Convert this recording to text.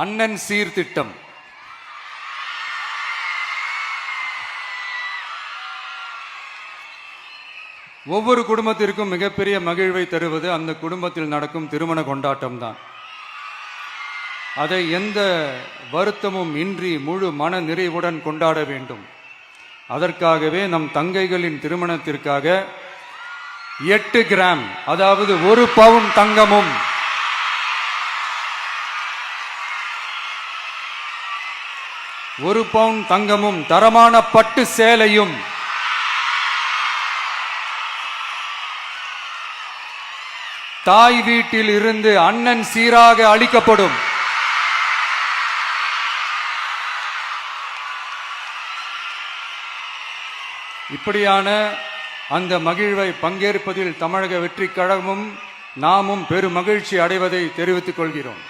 அண்ணன் சீர்திட்டம். ஒவ்வொரு குடும்பத்திற்கும் மிகப்பெரிய மகிழ்வை தருவது அந்த குடும்பத்தில் நடக்கும் திருமண கொண்டாட்டம் தான். அதை எந்த வருத்தமும் இன்றி முழு மன நிறைவுடன் கொண்டாட வேண்டும். அதற்காகவே நம் தங்கைகளின் திருமணத்திற்காக 8 கிராம், அதாவது 1 பவுன் தங்கமும் 1 பவுன் தங்கமும் தரமான பட்டு சேலையும் தாய் வீட்டில் இருந்து அண்ணன் சீராக அளிக்கப்படும். இப்படியான அந்த மகிழ்வை பங்கேற்பதில் தமிழக வெற்றிக் கழகமும் நாமும் பெரும் மகிழ்ச்சி அடைவதை தெரிவித்துக் கொள்கிறோம்.